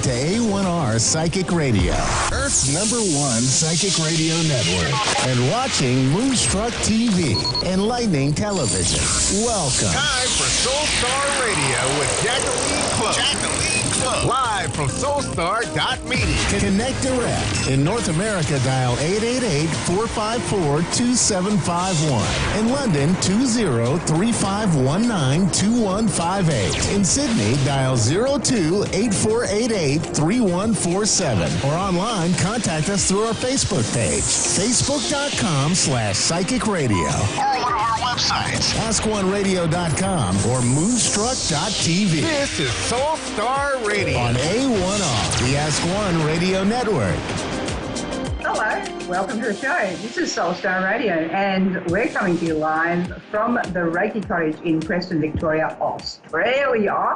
to A1R Psychic Radio, Earth's #1 psychic radio network, and watching Moonstruck TV, enlightening television. Welcome. Time for Soul Star Radio with Jacqueline Close. Live from soulstar.media. Connect direct. In North America, dial 888-454-2751. In London, 20-3519-2158. In Sydney, dial 02-8488-3147. Or online, contact us through our Facebook page, facebook.com/psychic radio. Or one of our websites, askoneradio.com or moonstruck.tv. This is Soul Star Radio On A1R, the Ask One Radio Network. Hello, welcome to the show. This is Soul Star Radio, and we're coming to you live from the Reiki Cottage in Preston, Victoria, Australia.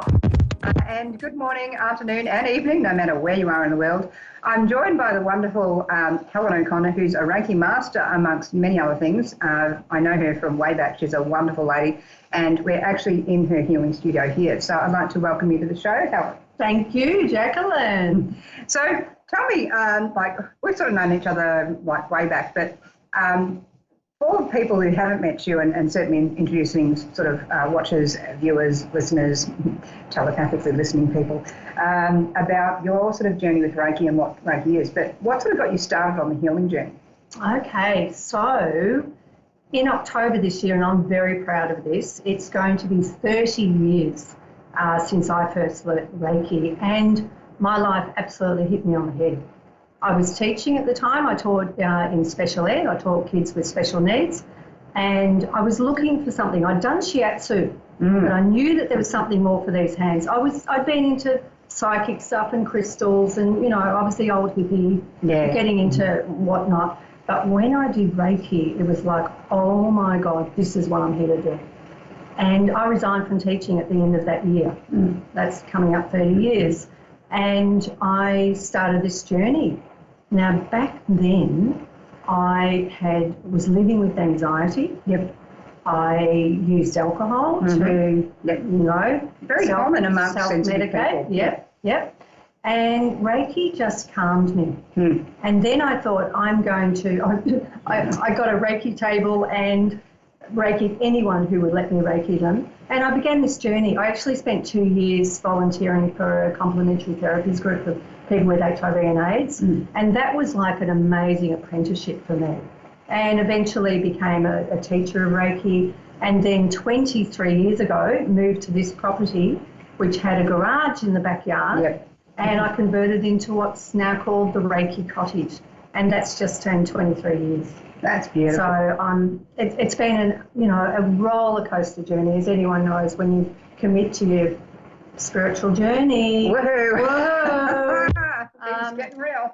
And good morning, afternoon, and evening, no matter where you are in the world. I'm joined by the wonderful Helen O'Connor, who's a Reiki master, amongst many other things. I know her from way back. She's a wonderful lady, and we're actually in her healing studio here. So I'd like to welcome you to the show, Helen. Thank you, Jacqueline. So tell me, we've sort of known each other way back, but for people who haven't met you, and certainly introducing sort of watchers, viewers, listeners, telepathically listening people, about your sort of journey with Reiki and what Reiki is. But what sort of got you started on the healing journey? Okay, so in October this year, and I'm very proud of this, it's going to be 30 years since I first learnt Reiki, and my life absolutely hit me on the head. I was teaching at the time. I taught in special ed. I taught kids with special needs, and I was looking for something. I'd done shiatsu, but I knew that there was something more for these hands. I'd been into psychic stuff and crystals, and I was the old hippie, getting into whatnot. But when I did Reiki, it was like, oh my God, this is what I'm here to do. And I resigned from teaching at the end of that year. That's coming up 30 years. And I started this journey. Now, back then, I was living with anxiety. I used alcohol to, very common amongst sensitive people. Yep. And Reiki just calmed me. And then I thought, I got a Reiki table and Reiki anyone who would let me Reiki them. And I began this journey. I actually spent 2 years volunteering for a complementary therapies group of people with HIV and AIDS. And that was like an amazing apprenticeship for me. And eventually became a teacher of Reiki. And then 23 years ago, moved to this property, which had a garage in the backyard. And I converted into what's now called the Reiki Cottage. And that's just turned 23 years. That's beautiful. So it's been a roller coaster journey, as anyone knows, when you commit to your spiritual journey. Whoa! Things getting real.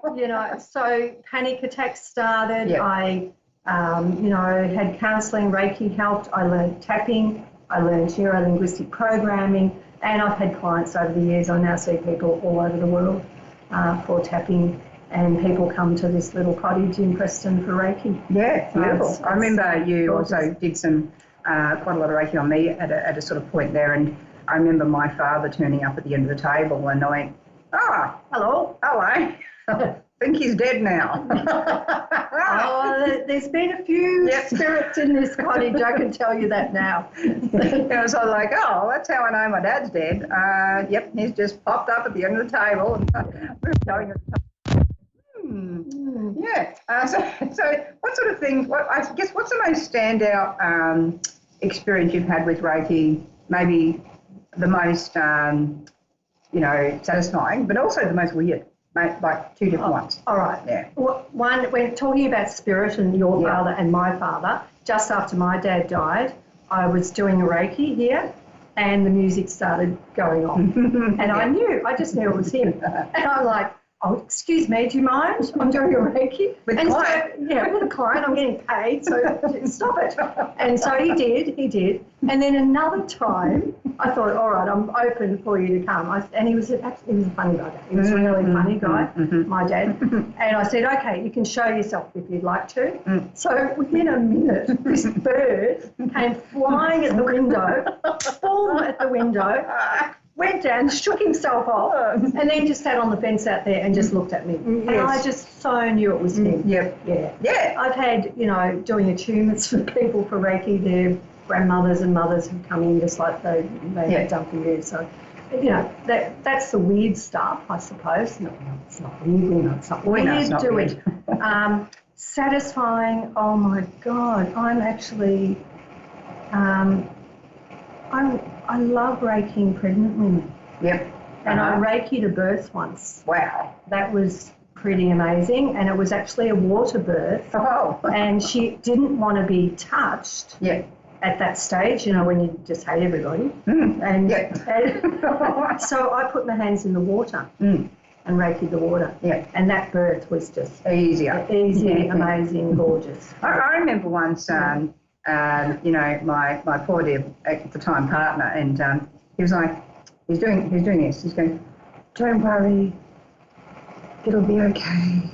So panic attacks started. I, had counselling. Reiki helped. I learned tapping. I learned neuro-linguistic programming, and I've had clients over the years. I now see people all over the world for tapping. And people come to this little cottage in Preston for Reiki. Yeah, beautiful. I remember you also did some quite a lot of Reiki on me at a sort of point there, and I remember my father turning up at the end of the table and I went, hello. I think he's dead now. There's been a few spirits in this cottage, I can tell you that now. It was sort of like, that's how I know my dad's dead. He's just popped up at the end of the table and we were showing us. So what sort of things, what's the most standout experience you've had with Reiki, maybe the most, satisfying, but also the most weird, like two different ones? All right. Yeah. One, when talking about spirit and your father and my father, just after my dad died, I was doing a Reiki here and the music started going on. And I just knew it was him. And I'm like, excuse me, do you mind? I'm doing a Reiki. With a client? With a client. I'm getting paid, so stop it. And so he did. And then another time, I thought, all right, I'm open for you to come. And he was a funny guy. He was a really funny guy, my dad. And I said, okay, you can show yourself if you'd like to. So within a minute, this bird came flying at the window, full at the window, went down, shook himself off, and then just sat on the fence out there and just looked at me. And I just so knew it was him. Yep. Yeah. I've had, doing attunements for people for Reiki, their grandmothers and mothers who come in just like they had done for you. So, that's the weird stuff, I suppose. No, it's not weird. It's not weird. Do it. Satisfying. Oh my God! I'm actually. I love Reikiing pregnant women. Yep. And I Reiki'd a birth once. Wow. That was pretty amazing. And it was actually a water birth. Oh. And she didn't want to be touched. Yeah. At that stage, when you just hate everybody. And so I put my hands in the water and Reiki'd the water. Yeah. And that birth was just easy, amazing, gorgeous. I remember once, my poor dear at the time partner, and he was like, he's doing this. He's going, don't worry, it'll be okay.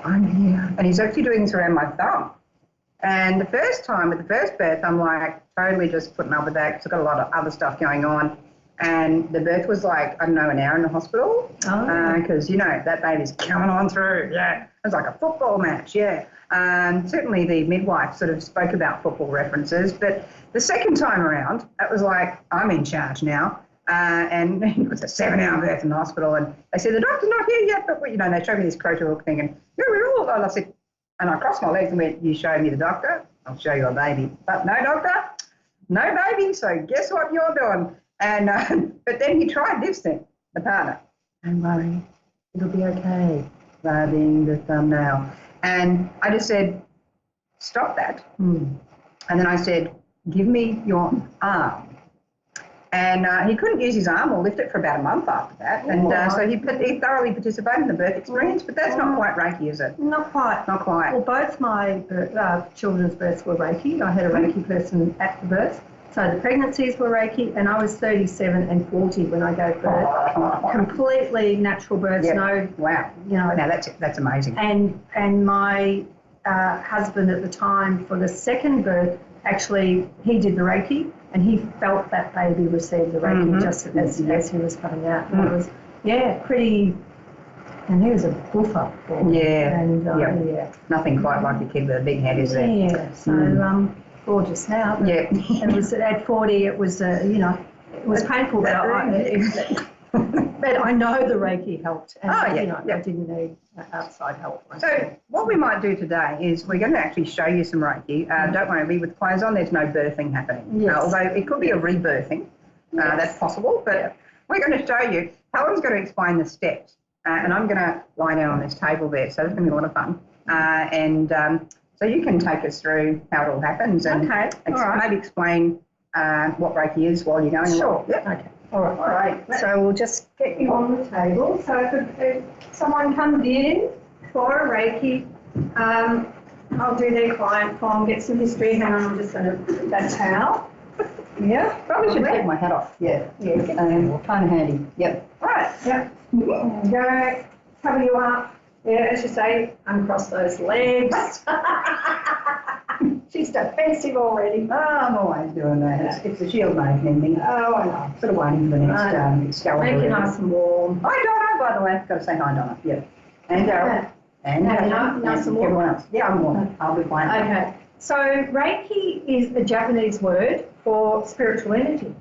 I'm here. And he's actually doing this around my thumb. And the first time with the first birth, I'm like totally just putting up with that because I've got a lot of other stuff going on. And the birth was like, I don't know, an hour in the hospital because, that baby's coming on through. Yeah. It was like a football match. Yeah. Certainly the midwife sort of spoke about football references. But the second time around, it was like, I'm in charge now. And it was a 7-hour birth in the hospital. And they said, the doctor's not here yet. But, they showed me this crotal thing. And we're all, and I said, and I crossed my legs and went, you show me the doctor, I'll show you a baby. But no doctor, no baby, so guess what you're doing? And but then he tried this thing, the partner. Don't worry, it'll be okay, rubbing the thumbnail. And I just said, stop that. And then I said, give me your arm. And he couldn't use his arm or lift it for about a month after that. And so he thoroughly participated in the birth experience, but that's not quite Reiki, is it? Not quite. Not quite. Well, both my children's births were Reiki. I had a Reiki person at the birth. So the pregnancies were Reiki, and I was 37 and 40 when I gave birth. Completely natural births, no. Wow. Now that's amazing. And my husband at the time for the second birth, actually, he did the Reiki, and he felt that baby receive the Reiki just as he was coming out. And it was, pretty, and he was a buffer. And nothing quite like a kid with a big head, is there? Yeah, so gorgeous now. But it was at 40, it was, it was painful, but I know the Reiki helped. And, I didn't need outside help. So what we might do today is we're going to actually show you some Reiki. Don't worry, be with clothes on, there's no birthing happening. Although it could be a rebirthing. That's possible. But we're going to show you. Helen's going to explain the steps. And I'm going to lie down on this table there. So it's going to be a lot of fun. So you can take us through how it all happens and maybe explain what Reiki is while you're going. Sure. Yep. Okay. All right. So we'll just get you on the table. So if someone comes in for a Reiki, I'll do their client form, get some history. Hang on, I'm just going to put that towel. Yeah. Probably should take my hat off. Yeah. Kind of handy. Yep. All right. Yep. Go. Cover you up. Yeah, as you say, uncross those legs. She's defensive already. Oh, I'm always doing that. It's a shield making thing. Oh, I know. Sort of waiting for the next Excalibur. Make it nice and warm. Hi, Donna, by the way. I've got to say hi, Donna. Yeah. And Daryl. And nice and warm. Everyone else. Yeah, I'm warm. I'll be fine. Okay. So Reiki is a Japanese word for spiritual energy.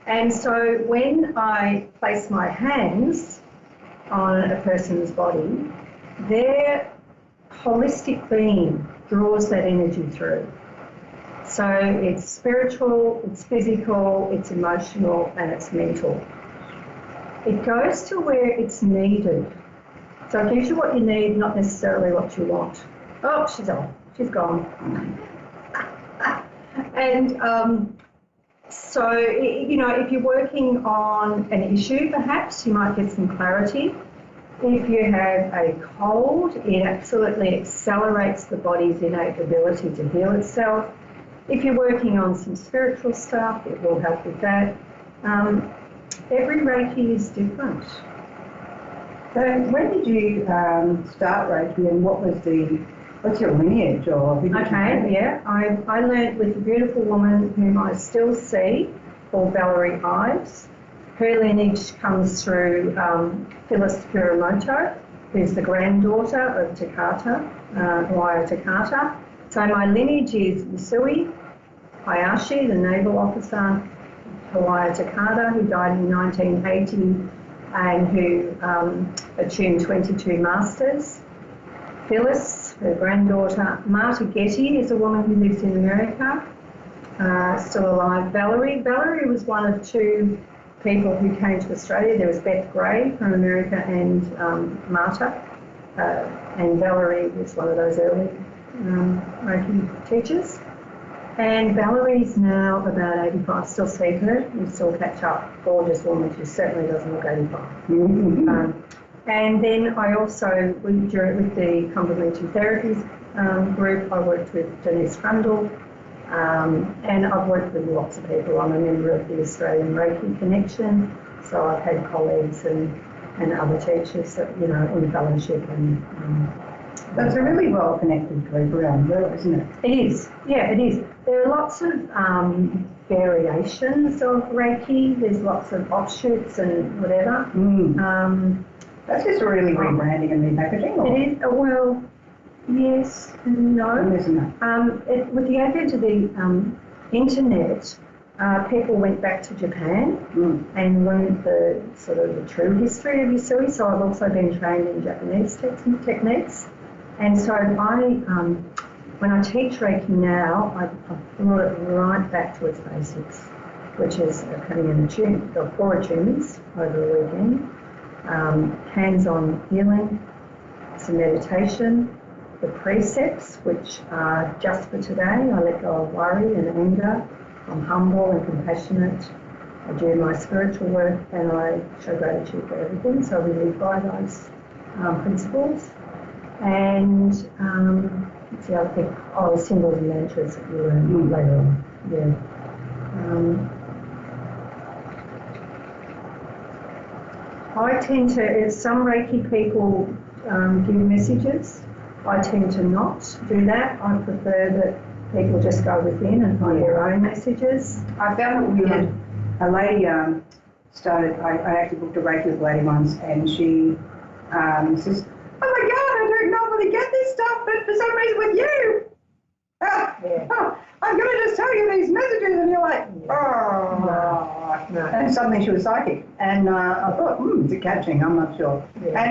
And so when I place my hands on a person's body, their holistic being draws that energy through. So it's spiritual, it's physical, it's emotional, and it's mental. It goes to where it's needed. So it gives you what you need, not necessarily what you want. Oh, she's on. She's gone. And so, if you're working on an issue, perhaps, you might get some clarity. If you have a cold, it absolutely accelerates the body's innate ability to heal itself. If you're working on some spiritual stuff, it will help with that. Every Reiki is different. So when did you start Reiki, and what's your lineage? I learned with a beautiful woman whom I still see, called Valerie Ives. Her lineage comes through Phyllis Kuramoto, who's the granddaughter of Takata, Hawaii Takata. So my lineage is Yusui Hayashi, the naval officer, Hawaii Takata, who died in 1980 and who attuned 22 masters. Phyllis, her granddaughter. Marta Getty is a woman who lives in America, still alive. Valerie was one of two people who came to Australia. There was Beth Gray from America and Marta, and Valerie was one of those early Reiki teachers. And Valerie's now about 85, still see her, you still catch up. Gorgeous woman, she certainly doesn't look 85. And then I also, with the complementary therapies group, I worked with Denise Crundle, and I've worked with lots of people. I'm a member of the Australian Reiki Connection, so I've had colleagues and other teachers that, you know, in fellowship and That's a really well-connected group around the world, isn't it? It is, yeah, it is. There are lots of variations of Reiki. There's lots of offshoots and whatever. That's just really rebranding and repackaging. Or? It is, well, yes and no. Isn't it? With the advent of the internet, people went back to Japan and learned the sort of the true history of Yusui. So I've also been trained in Japanese techniques. And so when I teach Reiki now, I brought it right back to its basics, which is coming in the 4 attunements over the weekend, hands-on healing, some meditation, the precepts, which are just for today. I let go of worry and anger. I'm humble and compassionate. I do my spiritual work and I show gratitude for everything. So we live by those principles. And what's the other thing? Oh, the symbols and mantras that you learn later on. Yeah. I tend to, some Reiki people give messages. I tend to not do that. I prefer that people just go within and find their own messages. I found it weird. A lady started, I actually booked a Reiki with a lady once, and she says, "Oh my God, I don't normally get this stuff, but for some reason with you, I'm going to just tell you these messages," and you're like, No. And suddenly she was psychic, and I thought, is it catching? I'm not sure. Yeah.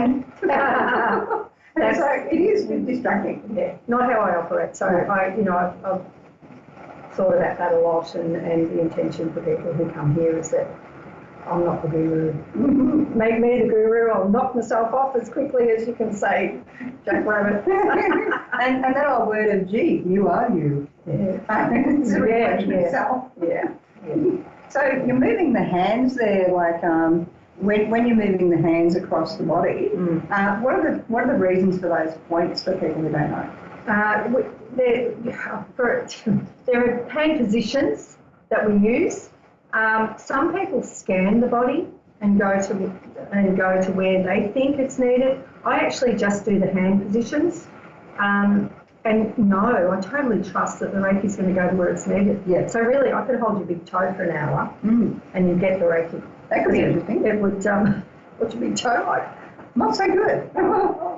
And so it is distracting. Yeah, not how I operate. So I've thought about that a lot, and the intention for people who come here is that I'm not the guru. Make me the guru. I'll knock myself off as quickly as you can say, Jack Rabbit. and that old word of, gee, you are you. Yeah. It's a reflection of self. Yeah. So you're moving the hands there, like when you're moving the hands across the body. What are the reasons for those points for people who don't know? There are hand positions that we use. Some people scan the body and go to where they think it's needed. I actually just do the hand positions. And no, I totally trust that the Reiki's going to go to where it's needed. Yeah. So really, I could hold your big toe for an hour and you get the Reiki. That could be interesting. It would, what's your big toe like? Not so good.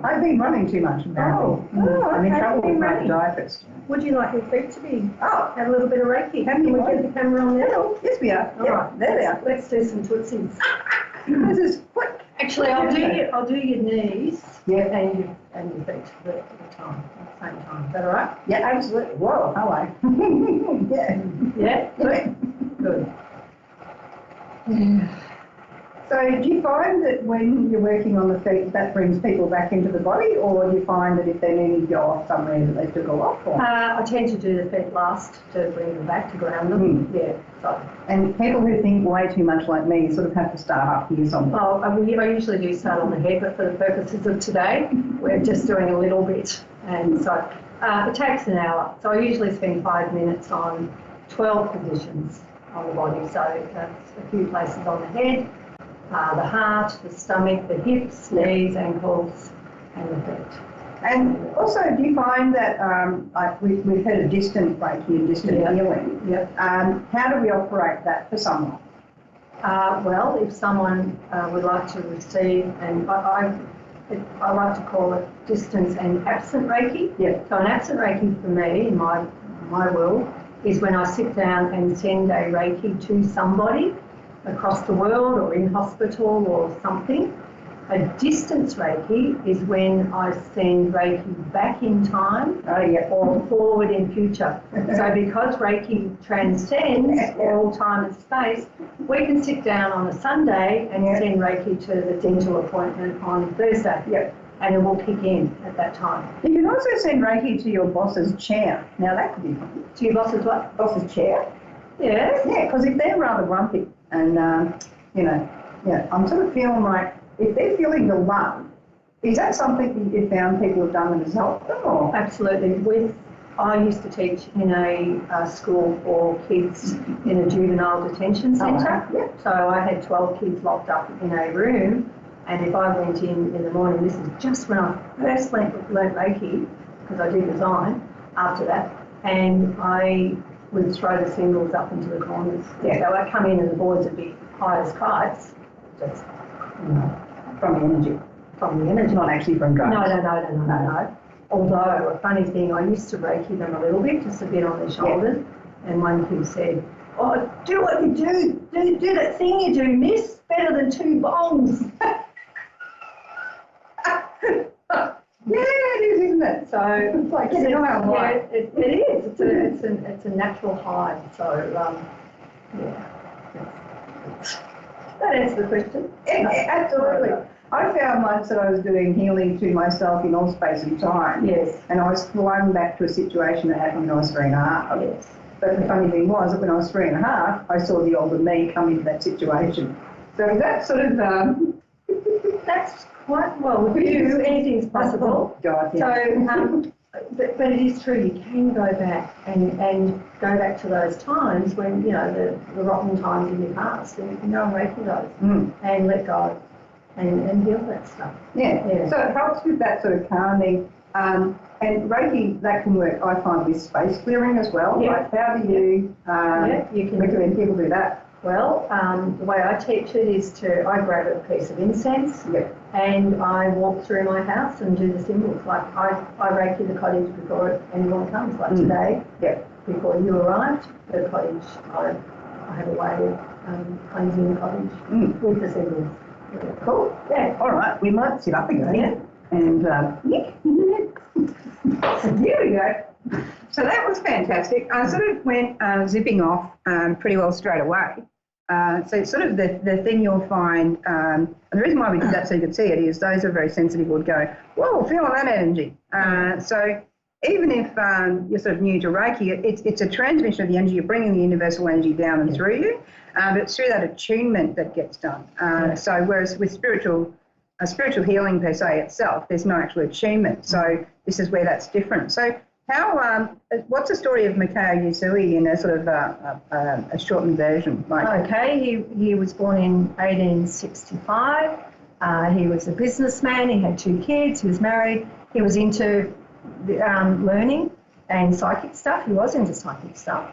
I've been running too much. I'm in trouble with my podiatrist. Would you like your feet to be? Oh, Have a little bit of Reiki. Can we get the camera on there? Yes, we are. All right, there they are. Let's do some tootsies. This is quick. Actually, I'll do your knees. Yeah. And your feet at the same time. Is that all right? Yeah, absolutely. Whoa, hello. Yeah. Yeah. Good. So do you find that when you're working on the feet, that brings people back into the body, or do you find that if they need to go off somewhere that they still go off? Or? I tend to do the feet last to bring them back, to ground them. Yeah. So. And people who think way too much like me sort of have to start up here somewhere. Oh, I usually do start on the head, but for the purposes of today, we're just doing a little bit. And so it takes an hour. So I usually spend 5 minutes on 12 positions on the body. So that's a few places on the head, the heart, the stomach, the hips, knees, ankles, and the feet. And also, do you find that, we've heard of distant Reiki and distant healing. Yep. How do we operate that for someone? Well, if someone would like to receive, and I like to call it distance and absent Reiki. Yeah. So an absent Reiki for me, in my world, is when I sit down and send a Reiki to somebody across the world or in hospital or something. A distance Reiki is when I send Reiki back in time or forward in future. So because Reiki transcends all time and space, we can sit down on a Sunday and send Reiki to the dental appointment on Thursday. Yep. And it will kick in at that time. You can also send Reiki to your boss's chair. Now that could be fun. To your boss's what? Boss's chair? Yes. Yeah, because if they're rather grumpy and, I'm sort of feeling like if they're feeling the love, is that something that you found people have done that has helped them? Or? Absolutely. I used to teach in a school for kids in a juvenile detention centre. Yeah. So I had 12 kids locked up in a room, and if I went in the morning, this is just when I first learnt Reiki, because I do design after that, and I would throw the symbols up into the corners. Yeah. So I'd come in and the boards would be high as kites, just, From the energy. from the energy. Not actually from drugs. No. Although, a funny thing, I used to Reiki them a little bit, just a bit on their shoulders, and one kid said, "Oh, do what you do. Do that thing you do, miss. Better than 2 bongs." Yeah, it is, isn't it? So, It's like, it is. It's It's a natural high. So, that answers the question. Absolutely. I found once that I was doing healing to myself in all space and time. Yes. And I was flung back to a situation that happened when I was 3.5. Yes. But the funny thing was that when I was 3.5, I saw the older me come into that situation. So is that sort of... That's quite well. With you, anything's possible. God, yeah. So, but it is true. You can go back and go back to those times when the rotten times in your past, and you can go and Reiki those and let go and heal that stuff. Yeah. So it helps with that sort of calming. And Reiki, that can work, I find, with space clearing as well. Yeah. Like, how do you, you can recommend people do that? Well, the way I teach it is I grab a piece of incense and I walk through my house and do the symbols. Like I Reiki the cottage before anyone comes. Like today, before you arrived, the cottage, I have a way of cleansing the cottage with the symbols. Yeah. Cool. Yeah. All right. We might sit up again. Yeah. And here we go. So that was fantastic. I sort of went zipping off pretty well straight away. So it's sort of the thing you'll find, and the reason why we did that so you could see it is those who are very sensitive would go, whoa, feeling that energy. So even if you're sort of new to Reiki, it's a transmission of the energy. You're bringing the universal energy down and through you, but it's through that attunement that gets done. So whereas with spiritual healing per se itself, there's no actual attunement. So this is where that's different. So what's the story of Mikao Yusui in a sort of a shortened version? Okay, he was born in 1865. He was a businessman. He had 2 kids. He was married. He was into learning and psychic stuff. He was into psychic stuff.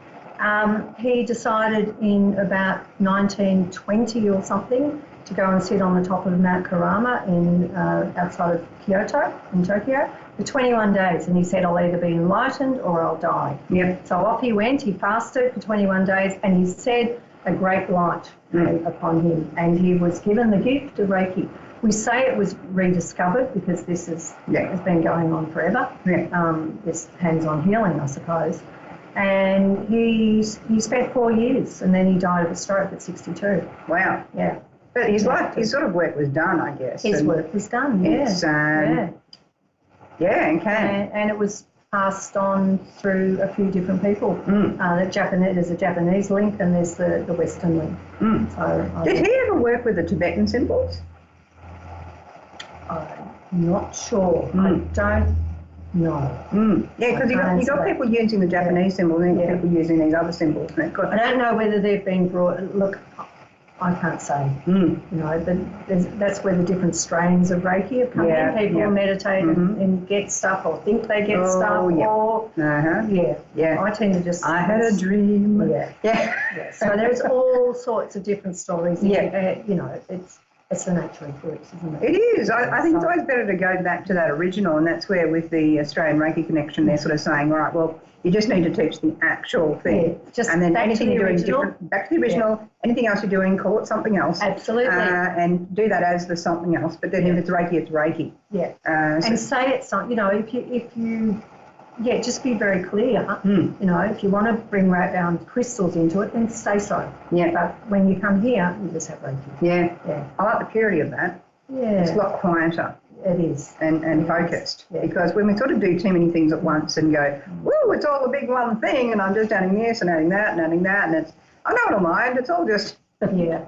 He decided in about 1920 or something to go and sit on the top of Mount Kurama outside of Kyoto in Tokyo for 21 days, and he said, I'll either be enlightened or I'll die. Yep. So off he went. He fasted for 21 days, and he said a great light upon him, and he was given the gift of Reiki. We say it was rediscovered because this has been going on forever. This hands-on healing, I suppose. And he spent 4 years, and then he died of a stroke at 62. Wow. Yeah. But his sort of work was done, I guess. His work was done, and it was passed on through a few different people. There's a Japanese link and there's the Western link. So did he ever work with the Tibetan symbols? I'm not sure. I don't know. Yeah, because you got people using the Japanese symbols and people using these other symbols. I don't know whether they've been brought. Look, I can't say. You know, but that's where the different strains of Reiki have come in. People meditate and get stuff or think they get stuff or I tend to just... I had a dream. Yeah. So there's all sorts of different stories. You know, it's the nature of groups, isn't it? It is. I think it's always better to go back to that original, and that's where with the Australian Reiki Connection, they're sort of saying, all right, well, you just need to teach the actual thing. Just and then anything you're doing original. different, back to the original, anything else you're doing, call it something else. Absolutely. And do that as the something else. But then if it's Reiki, it's Reiki. Yeah. And say it's something, you know, if you just be very clear. You know, if you want to bring crystals into it, then say so. Yeah. But when you come here, you just have Reiki. Yeah. I like the purity of that. Yeah. It's a lot quieter. It is. And focused. Yeah. Because when we sort of do too many things at once and go, woo, it's all a big one thing, and I'm just adding this and adding that and adding that, and it's, I know I don't mind, it's all just, no.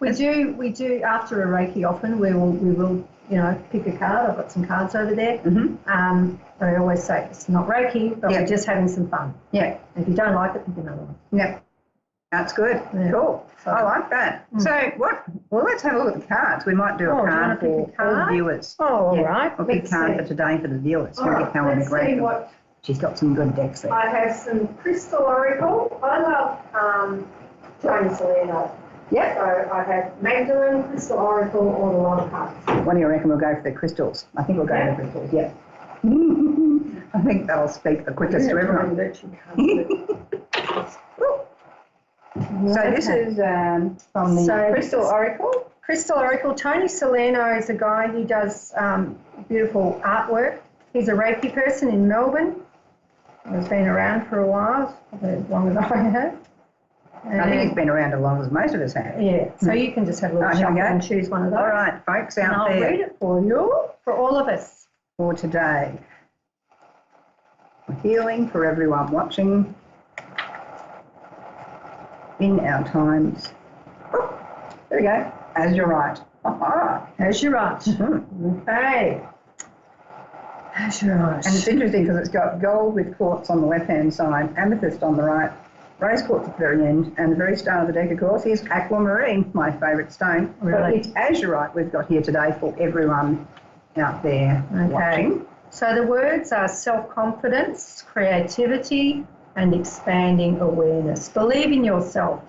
We do, after a Reiki often, we will, you know, pick a card. I've got some cards over there. I always say it's not Reiki, but we're just having some fun. Yeah. If you don't like it, pick another one. Yeah. That's good. Yeah. Cool. So, I like that. So well, let's have a look at the cards. We might do a card for all the viewers. Oh, all right. We'll pick a card for today for the viewers. Let's see what... She's got some good decks there. I have some Crystal Oracle. I love Tony Salerno. Yep. So I have Magdalene, Crystal Oracle, or the Lot of Cards. What do you reckon we'll go for the crystals? I think we'll go for the crystals, yeah. I think that'll speak the quickest to everyone. So this is from the Crystal Oracle. Crystal Oracle. Tony Salerno is a guy who does beautiful artwork. He's a Reiki person in Melbourne. He's been around for a while, probably as long as I have. I think he's been around as long as most of us have. Yeah, so you can just have a little shuffle and choose one of those. All right, folks out there. I'll read it for you, for all of us. For today. Healing for everyone watching in our times. Oh, there we go. As you're right. As you're right. Okay. As you're right. And it's interesting because it's got gold with quartz on the left-hand side, amethyst on the right, rose quartz at the very end, and the very start of the deck, of course, is aquamarine, my favourite stone. Really? But it's azurite we've got here today for everyone out there watching. So the words are self-confidence, creativity, and expanding awareness. Believe in yourself,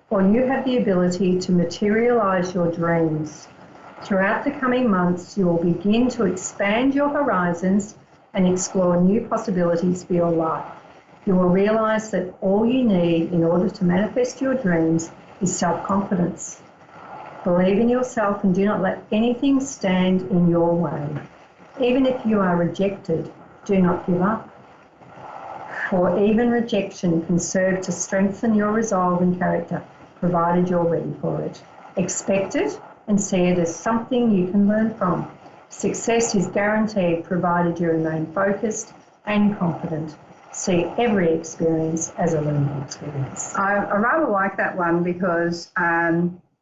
for you have the ability to materialise your dreams. Throughout the coming months, you will begin to expand your horizons and explore new possibilities for your life. You will realise that all you need in order to manifest your dreams is self-confidence. Believe in yourself and do not let anything stand in your way. Even if you are rejected, do not give up. For even rejection can serve to strengthen your resolve and character, provided you're ready for it. Expect it and see it as something you can learn from. Success is guaranteed provided you remain focused and confident. See every experience as a learning experience. I rather like that one because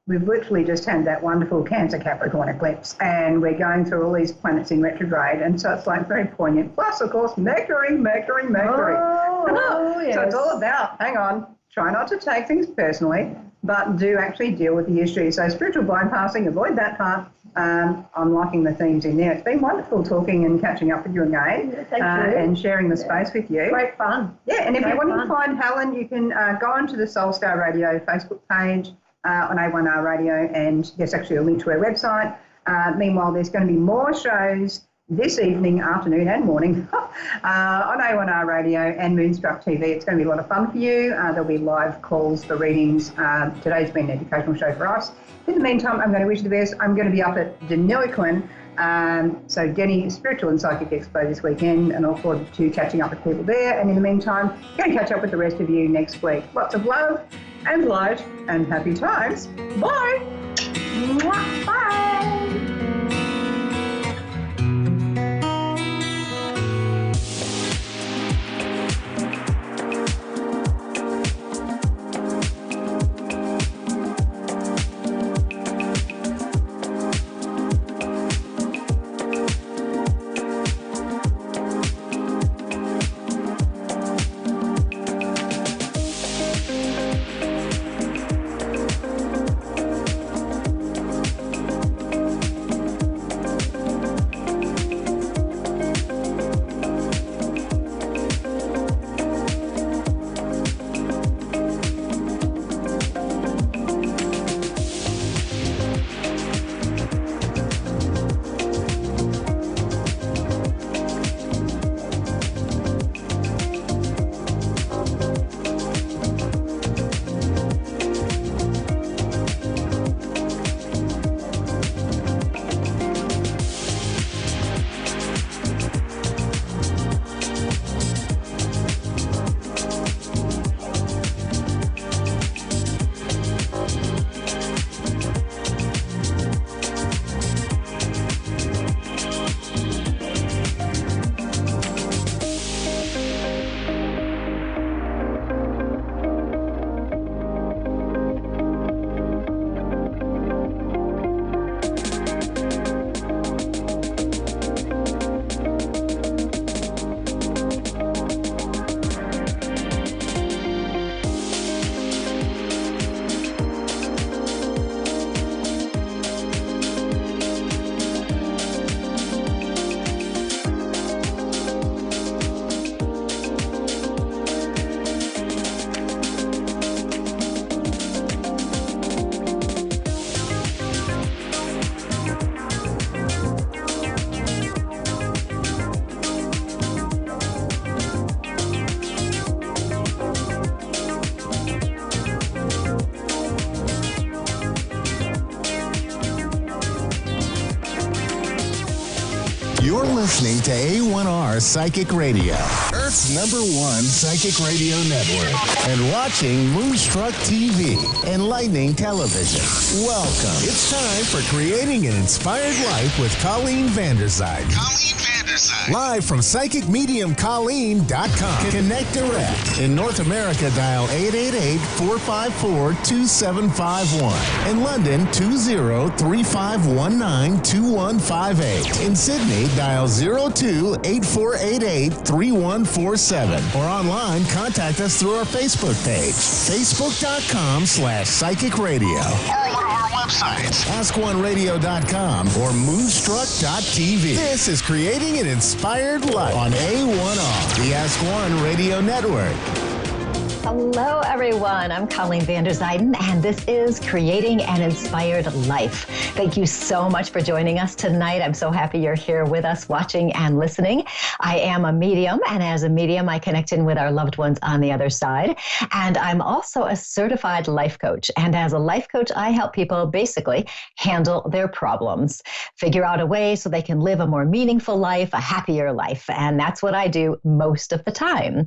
we've literally just had that wonderful Cancer Capricorn eclipse and we're going through all these planets in retrograde, and so it's like very poignant. Plus, of course, Mercury. Oh, yes. So it's all about, hang on, try not to take things personally, but do actually deal with the issue. So spiritual bypassing, avoid that part. I'm liking the themes in there. It's been wonderful talking and catching up with you again. Yeah, thank you. And sharing the space with you. Great fun. Yeah, and if Great you want fun. to find Helen, you can go onto the Soul Star Radio Facebook page on A1R Radio, and there's actually a link to our website. Meanwhile, there's going to be more shows this evening, afternoon and morning on A1R Radio and Moonstruck TV. It's going to be a lot of fun for you. There'll be live calls for readings. Today's been an educational show for us. In the meantime, I'm going to wish you the best. I'm going to be up at Deniliquin, so Denny Spiritual and Psychic Expo this weekend, and I look forward to catching up with people there. And in the meantime, going to catch up with the rest of you next week. Lots of love and light and happy times. Bye. Mwah. Bye. listening to A1R Psychic Radio, Earth's #1 psychic radio network, and watching Moonstruck TV, enlightening television. Welcome. It's time for Creating an Inspired Life with Colleen Vanderzijde. Live from PsychicMediumColleen.com. Connect direct. In North America, dial 888-454-2751. In London, 20-3519-2158. In Sydney, dial 02-8488-3147. Or online, contact us through our Facebook page, facebook.com/Psychic Radio. Or one of our websites, AskOneRadio.com or Moonstruck.tv. This is Creating an Inspired Life on A1R, the Ask One Radio Network. Hello, everyone. I'm Colleen Vanderzijde, and this is Creating an Inspired Life. Thank you so much for joining us tonight. I'm so happy you're here with us, watching and listening. I am a medium, and as a medium, I connect in with our loved ones on the other side. And I'm also a certified life coach. And as a life coach, I help people basically handle their problems, figure out a way so they can live a more meaningful life, a happier life. And that's what I do most of the time.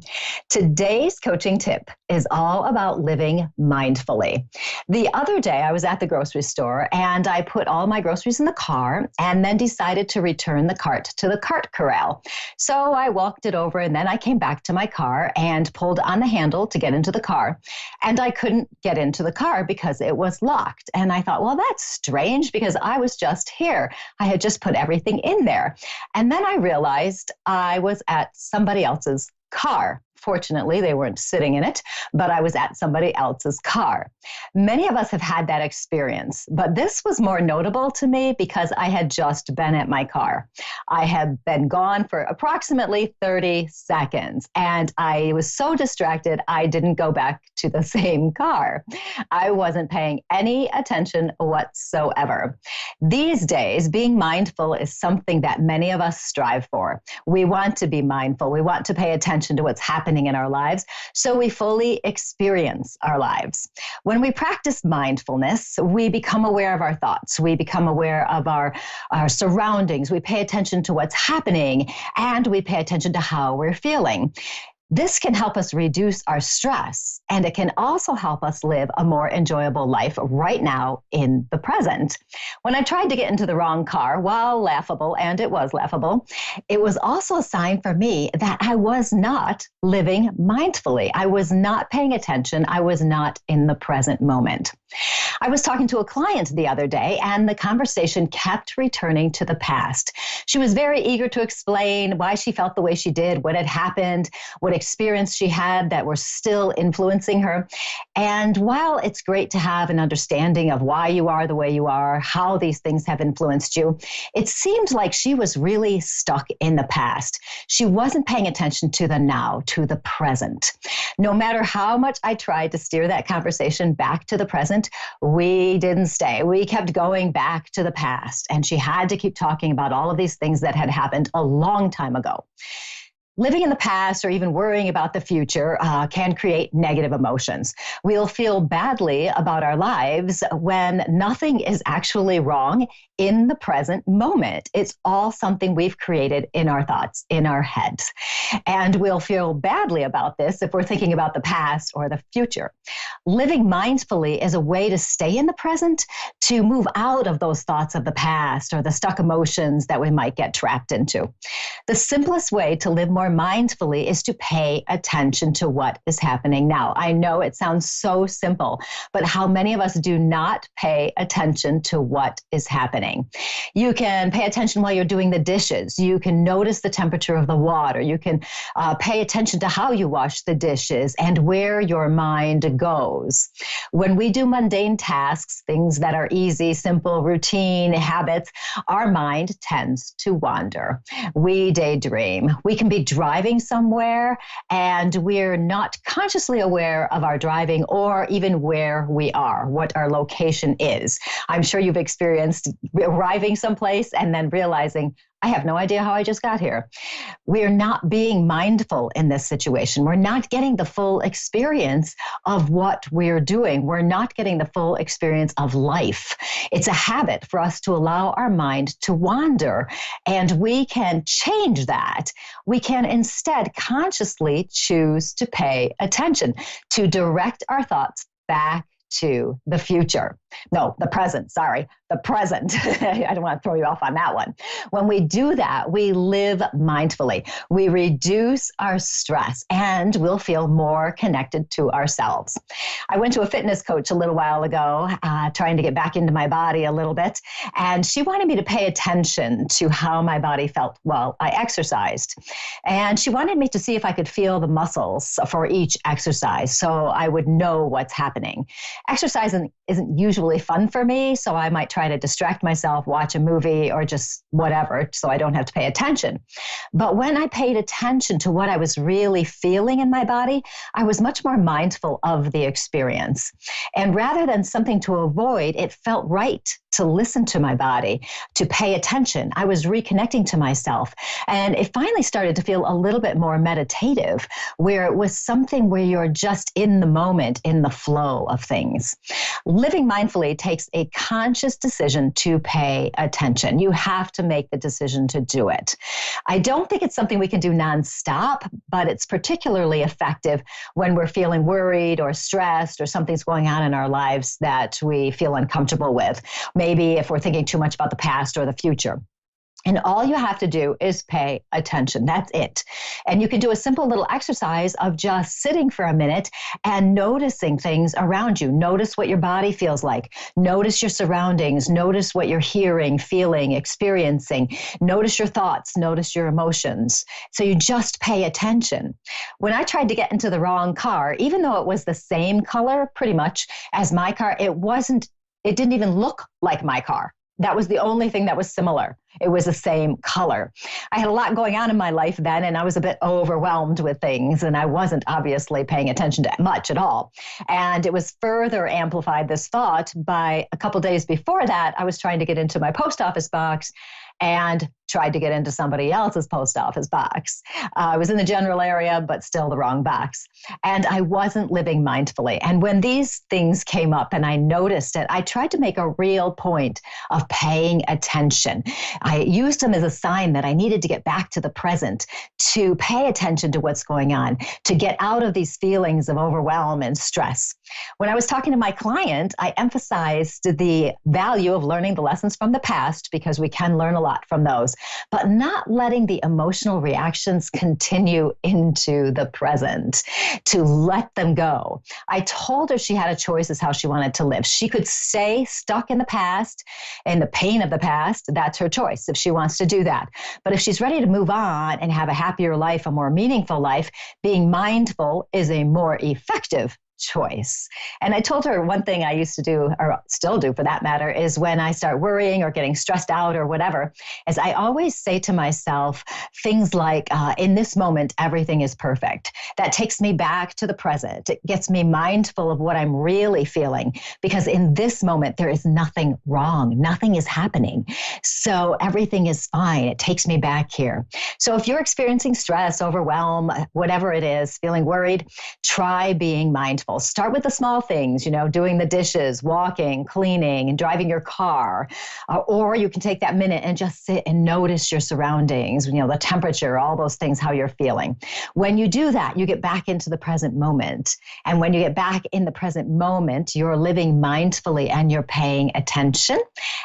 Today's coaching tip is all about living mindfully. The other day, I was at the grocery store and I put all my groceries in the car and then decided to return the cart to the cart corral. So I walked it over and then I came back to my car and pulled on the handle to get into the car. And I couldn't get into the car because it was locked. And I thought, well, that's strange because I was just here. I had just put everything in there. And then I realized I was at somebody else's car. Fortunately, they weren't sitting in it, but I was at somebody else's car. Many of us have had that experience, but this was more notable to me because I had just been at my car. I had been gone for approximately 30 seconds, and I was so distracted, I didn't go back to the same car. I wasn't paying any attention whatsoever. These days, being mindful is something that many of us strive for. We want to be mindful. We want to pay attention to what's happening in our lives, so we fully experience our lives. When we practice mindfulness, we become aware of our thoughts. We become aware of our surroundings. We pay attention to what's happening, and we pay attention to how we're feeling. This can help us reduce our stress, and it can also help us live a more enjoyable life right now in the present. When I tried to get into the wrong car, while laughable, and it was laughable, it was also a sign for me that I was not living mindfully. I was not paying attention. I was not in the present moment. I was talking to a client the other day, and the conversation kept returning to the past. She was very eager to explain why she felt the way she did, what had happened, what experience she had that were still influencing her. And while it's great to have an understanding of why you are the way you are, how these things have influenced you, it seemed like she was really stuck in the past. She wasn't paying attention to the now, to the present. No matter how much I tried to steer that conversation back to the present, we didn't stay. We kept going back to the past, and she had to keep talking about all of these things that had happened a long time ago. Living in the past or even worrying about the future can create negative emotions. We'll feel badly about our lives when nothing is actually wrong in the present moment. It's all something we've created in our thoughts, in our heads. And we'll feel badly about this if we're thinking about the past or the future. Living mindfully is a way to stay in the present, to move out of those thoughts of the past or the stuck emotions that we might get trapped into. The simplest way to live more mindfully is to pay attention to what is happening now. I know it sounds so simple, but how many of us do not pay attention to what is happening? You can pay attention while you're doing the dishes. You can notice the temperature of the water. You can pay attention to how you wash the dishes and where your mind goes. When we do mundane tasks, things that are easy, simple, routine habits, our mind tends to wander. We daydream. We can be driving somewhere and we're not consciously aware of our driving or even where we are, what our location is. I'm sure you've experienced arriving someplace and then realizing, I have no idea how I just got here. We're not being mindful in this situation. We're not getting the full experience of what we're doing. We're not getting the full experience of life. It's a habit for us to allow our mind to wander, and we can change that. We can instead consciously choose to pay attention, to direct our thoughts back to the future. No, the present, the present. I don't want to throw you off on that one. When we do that, we live mindfully. We reduce our stress and we'll feel more connected to ourselves. I went to a fitness coach a little while ago, trying to get back into my body a little bit, and she wanted me to pay attention to how my body felt while I exercised. And she wanted me to see if I could feel the muscles for each exercise so I would know what's happening. Exercising isn't usually fun for me, so I might try to distract myself, watch a movie, or just whatever, so I don't have to pay attention. But when I paid attention to what I was really feeling in my body, I was much more mindful of the experience. And rather than something to avoid, it felt right to listen to my body, to pay attention. I was reconnecting to myself. And it finally started to feel a little bit more meditative, where it was something where you're just in the moment, in the flow of things. Living mindfully takes a conscious decision to pay attention. You have to make the decision to do it. I don't think it's something we can do nonstop, but it's particularly effective when we're feeling worried or stressed or something's going on in our lives that we feel uncomfortable with. Maybe if we're thinking too much about the past or the future. And all you have to do is pay attention. That's it. And you can do a simple little exercise of just sitting for a minute and noticing things around you. Notice what your body feels like. Notice your surroundings. Notice what you're hearing, feeling, experiencing. Notice your thoughts. Notice your emotions. So you just pay attention. When I tried to get into the wrong car, even though it was the same color pretty much as my car, it didn't even look like my car. That was the only thing that was similar. It was the same color. I had a lot going on in my life then, and I was a bit overwhelmed with things, and I wasn't obviously paying attention to much at all. And it was further amplified, this thought, by a couple days before that, I was trying to get into my post office box and tried to get into somebody else's post office box. I was in the general area, but still the wrong box. And I wasn't living mindfully. And when these things came up and I noticed it, I tried to make a real point of paying attention. I used them as a sign that I needed to get back to the present, to pay attention to what's going on, to get out of these feelings of overwhelm and stress. When I was talking to my client, I emphasized the value of learning the lessons from the past, because we can learn a lot from those, but not letting the emotional reactions continue into the present, to let them go. I told her she had a choice as how she wanted to live. She could stay stuck in the past, in the pain of the past. That's her choice if she wants to do that. But if she's ready to move on and have a happier life, a more meaningful life, being mindful is a more effective choice. And I told her one thing I used to do, or still do for that matter, is when I start worrying or getting stressed out or whatever, is I always say to myself things like, in this moment, everything is perfect. That takes me back to the present. It gets me mindful of what I'm really feeling, because in this moment, there is nothing wrong. Nothing is happening. So everything is fine. It takes me back here. So if you're experiencing stress, overwhelm, whatever it is, feeling worried, try being mindful. Start with the small things, doing the dishes, walking, cleaning, and driving your car. Or you can take that minute and just sit and notice your surroundings, the temperature, all those things, how you're feeling. When you do that, you get back into the present moment. And when you get back in the present moment, you're living mindfully and you're paying attention.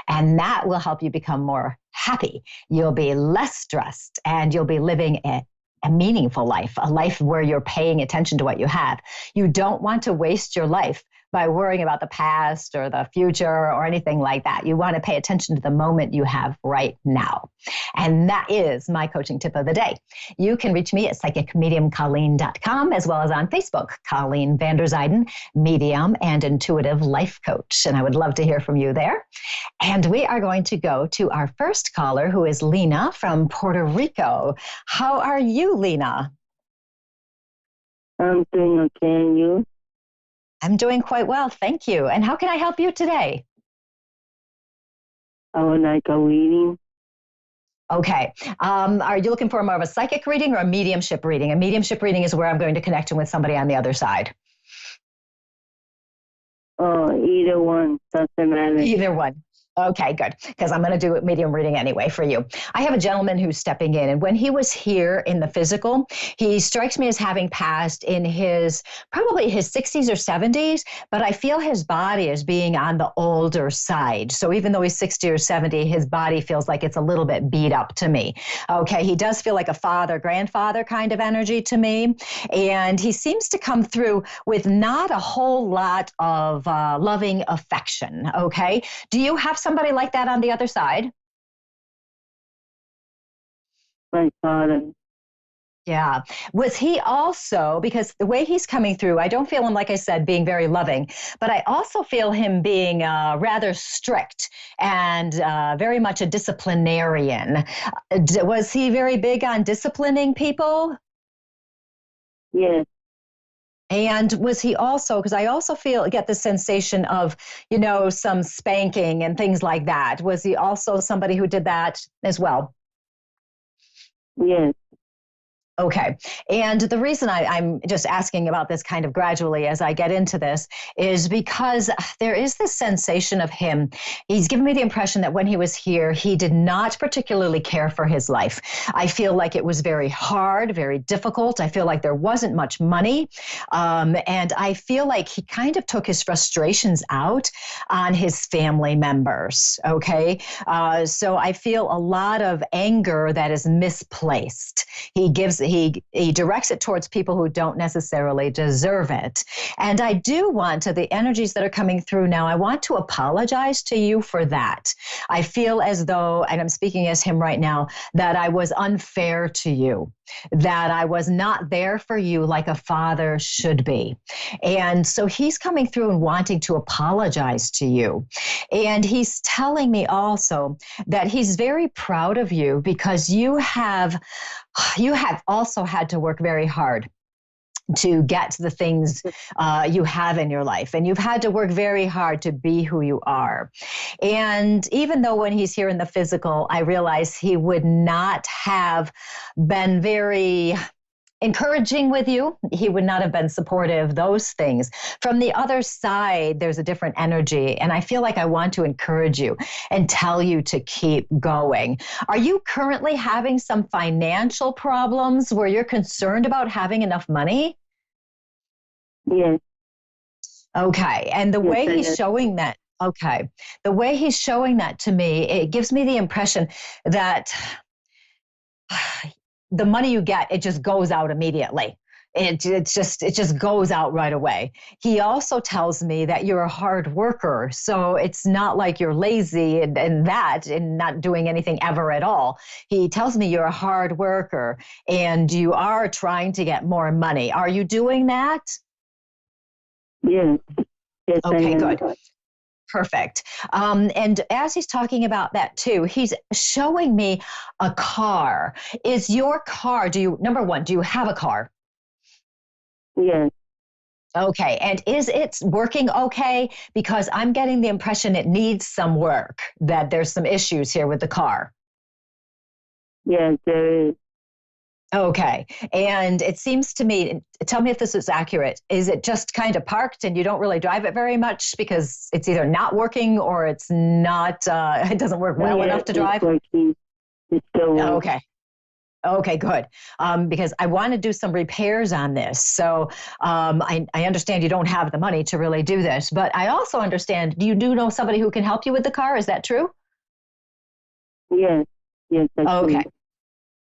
And that will help you become more happy. You'll be less stressed and you'll be living a meaningful life, a life where you're paying attention to what you have. You don't want to waste your life by worrying about the past or the future or anything like that. You want to pay attention to the moment you have right now. And that is my coaching tip of the day. You can reach me at psychicmediumcolleen.com, as well as on Facebook, Colleen Vanderzijden, medium and intuitive life coach. And I would love to hear from you there. And we are going to go to our first caller, who is Lena from Puerto Rico. How are you, Lena? I'm doing okay, and you? I'm doing quite well, thank you. And how can I help you today? I would like a reading. Okay. Are you looking for more of a psychic reading or a mediumship reading? A mediumship reading is where I'm going to connect him with somebody on the other side. Oh, either one. Doesn't matter. Either one. Okay, good. Because I'm going to do a medium reading anyway for you. I have a gentleman who's stepping in, and when he was here in the physical, he strikes me as having passed in probably his 60s or 70s, but I feel his body as being on the older side. So even though he's 60 or 70, his body feels like it's a little bit beat up to me. Okay, he does feel like a father, grandfather kind of energy to me, and he seems to come through with not a whole lot of loving affection. Okay, do you have somebody like that on the other side? My father. Yeah. Was he also, because the way he's coming through, I don't feel him, like I said, being very loving, but I also feel him being rather strict and very much a disciplinarian. Was he very big on disciplining people? Yes. And was he also, because I also get the sensation of, some spanking and things like that. Was he also somebody who did that as well? Yes. Okay. And the reason I'm just asking about this kind of gradually as I get into this is because there is this sensation of him. He's given me the impression that when he was here, he did not particularly care for his life. I feel like it was very hard, very difficult. I feel like there wasn't much money. And I feel like he kind of took his frustrations out on his family members. Okay. So I feel a lot of anger that is misplaced. He directs it towards people who don't necessarily deserve it. And I do want to, the energies that are coming through now, I want to apologize to you for that. I feel as though, and I'm speaking as him right now, that I was unfair to you, that I was not there for you like a father should be. And so he's coming through and wanting to apologize to you. And he's telling me also that he's very proud of you because you have also had to work very hard to get the things you have in your life. And you've had to work very hard to be who you are. And even though when he's here in the physical, I realize he would not have been very encouraging with you. He would not have been supportive, those things. From the other side, there's a different energy. And I feel like I want to encourage you and tell you to keep going. Are you currently having some financial problems where you're concerned about having enough money? Yes. Okay. And the way he's showing that, okay, the way he's showing that to me, it gives me the impression that the money you get, it just goes out immediately. It just goes out right away. He also tells me that you're a hard worker. So it's not like you're lazy and not doing anything ever at all. He tells me you're a hard worker and you are trying to get more money. Are you doing that? Yes. Yes. Okay, good. Perfect. And as he's talking about that too, he's showing me a car. Is your car, number one, do you have a car? Yes. Okay. And is it working okay? Because I'm getting the impression it needs some work, that there's some issues here with the car. Yes, there is. Okay. And it seems to me, tell me if this is accurate, is it just kind of parked and you don't really drive it very much because it's either not working or it's not, it doesn't work well enough to drive? It's still working. Okay. Okay, good. Because I want to do some repairs on this. So I understand you don't have the money to really do this, but I also understand you do know somebody who can help you with the car. Is that true? Yes. Yes. Okay.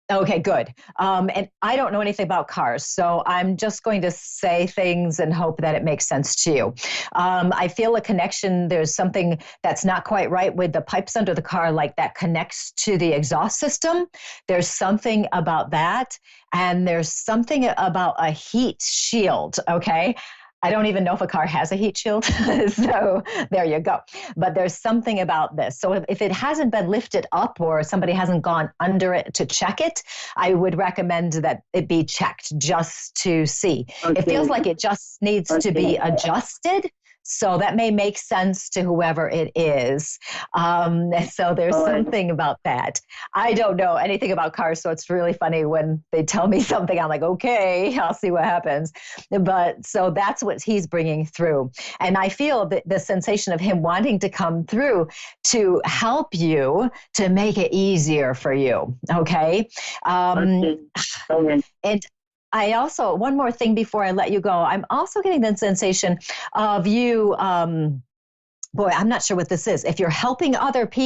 Okay, good. And I don't know anything about cars, so I'm just going to say things and hope that it makes sense to you. I feel a connection. There's something that's not quite right with the pipes under the car, like that connects to the exhaust system. There's something about that. And there's something about a heat shield, okay? I don't even know if a car has a heat shield. So there you go. But there's something about this. So if it hasn't been lifted up or somebody hasn't gone under it to check it, I would recommend that it be checked just to see. Okay. It feels like it just needs to be adjusted. So that may make sense to whoever it is. So there's something about that. I don't know anything about cars, so it's really funny when they tell me something. I'm like, okay, I'll see what happens. But so that's what he's bringing through. And I feel that the sensation of him wanting to come through to help you, to make it easier for you. Okay. And I also, one more thing before I let you go, I'm also getting the sensation of you, boy, I'm not sure what this is. If you're helping other people,